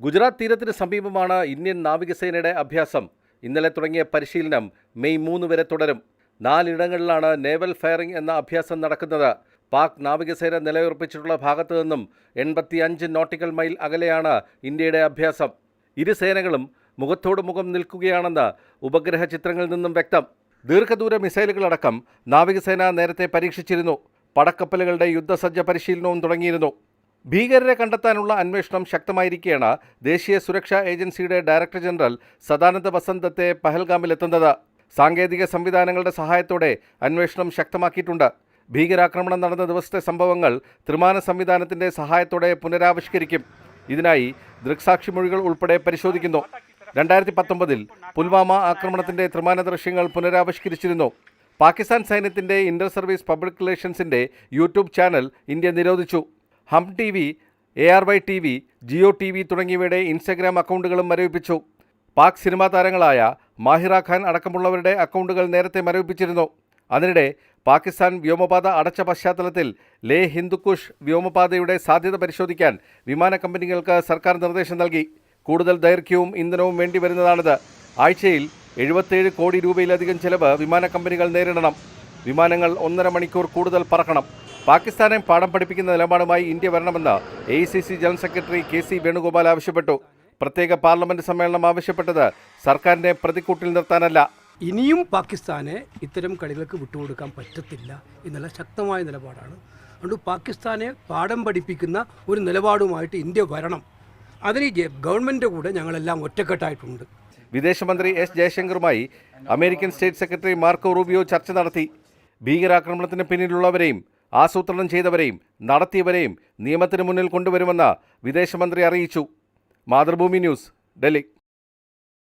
ഗുജറാത്ത് തീരത്തിന് സമീപമാണ് ഇന്ത്യൻ നാവികസേനയുടെ അഭ്യാസം. ഇന്നലെ തുടങ്ങിയ പരിശീലനം മെയ് 3 വരെ തുടരും. 4 ഇടങ്ങളിലാണ് നേവൽ ഫയറിംഗ് എന്ന അഭ്യാസം നടക്കുന്നത്. പാക് നാവികസേന നിലയുറപ്പിച്ചിട്ടുള്ള ഭാഗത്തു നിന്നും 85 നോട്ടിക്കൽ മൈൽ അകലെയാണ് ഇന്ത്യയുടെ അഭ്യാസം. ഇരു സേനകളും മുഖത്തോട് മുഖം നിൽക്കുകയാണെന്ന് ഉപഗ്രഹ ചിത്രങ്ങളിൽ നിന്നും വ്യക്തം. ദീർഘദൂര മിസൈലുകളടക്കം നാവികസേന നേരത്തെ പരീക്ഷിച്ചിരുന്നു. പടക്കപ്പലുകളുടെ യുദ്ധസജ്ജ പരിശീലനവും തുടങ്ങിയിരുന്നു. ഭീകരരെ കണ്ടെത്താനുള്ള അന്വേഷണം ശക്തമായിരിക്കെയാണ് ദേശീയ സുരക്ഷാ ഏജൻസിയുടെ ഡയറക്ടർ ജനറൽ സദാനന്ദ വസന്തത്തെ പഹൽഗാമിലെത്തുന്നത്. സാങ്കേതിക സംവിധാനങ്ങളുടെ സഹായത്തോടെ അന്വേഷണം ശക്തമാക്കിയിട്ടുണ്ട്. ഭീകരാക്രമണം നടന്ന ദിവസത്തെ സംഭവങ്ങൾ ത്രിമാന സംവിധാനത്തിന്റെ സഹായത്തോടെ പുനരാവിഷ്കരിക്കും. ഇതിനായി ദൃക്സാക്ഷിമൊഴികൾ ഉൾപ്പെടെ പരിശോധിക്കുന്നു. 2019 പുൽവാമ ആക്രമണത്തിന്റെ ത്രിമാന ദൃശ്യങ്ങൾ പുനരാവിഷ്കരിച്ചിരുന്നു. പാകിസ്ഥാൻ സൈന്യത്തിന്റെ ഇന്റർ സർവീസ് പബ്ലിക് റിലേഷൻസിന്റെ യൂട്യൂബ് ചാനൽ ഇന്ത്യ നിരോധിച്ചു. Hum TV, ARY TV, Geo TV തുടങ്ങിയവയുടെ ഇൻസ്റ്റഗ്രാം അക്കൗണ്ടുകളും മരവിപ്പിച്ചു. പാക് സിനിമാ താരങ്ങളായ മാഹിറ ഖാൻ അടക്കമുള്ളവരുടെ അക്കൗണ്ടുകൾ നേരത്തെ മരവിപ്പിച്ചിരുന്നു. അതിനിടെ പാകിസ്ഥാൻ വ്യോമപാത അടച്ച പശ്ചാത്തലത്തിൽ ലേ ഹിന്ദുക്കുഷ് വ്യോമപാതയുടെ സാധ്യത പരിശോധിക്കാൻ വിമാന കമ്പനികൾക്ക് സർക്കാർ നിർദ്ദേശം നൽകി. കൂടുതൽ ദൈർഘ്യവും ഇന്ധനവും വേണ്ടിവരുന്നതാണിത്. ആഴ്ചയിൽ 77 കോടി രൂപയിലധികം ചെലവ് വിമാന കമ്പനികൾ നേരിടണം. വിമാനങ്ങൾ 1.5 മണിക്കൂർ കൂടുതൽ പറക്കണം. പാകിസ്ഥാനെ പാഠം പഠിപ്പിക്കുന്ന നിലപാടുമായി ഇന്ത്യ വരണമെന്ന് AICC general secretary KC Venugopal ആവശ്യപ്പെട്ടു. പ്രത്യേക പാർലമെന്റ് സമ്മേളനം ആവശ്യപ്പെട്ടത് സർക്കാരിനെ പ്രതിക്കൂട്ടിൽ നിർത്താനല്ല. ഇനിയും പാകിസ്ഥാനെ ഇത്തരം കളികൾക്ക് വിട്ടുകൊടുക്കാൻ പറ്റത്തില്ല എന്നുള്ള ശക്തമായ നിലപാടാണ്. അതുകൊണ്ട് പാകിസ്ഥാനെ പാഠം പഠിപ്പിക്കുന്ന ഒരു നിലപാടുമായിട്ട് ഇന്ത്യ വരണം. അതിന് ഗവൺമെൻറ് കൂടെ ഞങ്ങളെല്ലാം ഒറ്റക്കെട്ടായിട്ടുണ്ട്. വിദേശമന്ത്രി S ജയശങ്കറുമായി American state secretary Marco Rubio ചർച്ച നടത്തി. ഭീകരാക്രമണത്തിന് പിന്നിലുള്ളവരെയും ആസൂത്രണം ചെയ്തവരെയും നടത്തിയവരെയും നിയമത്തിന് മുന്നിൽ കൊണ്ടുവരുമെന്ന് വിദേശമന്ത്രി അറിയിച്ചു. മാതൃഭൂമി ന്യൂസ്, ഡൽഹി.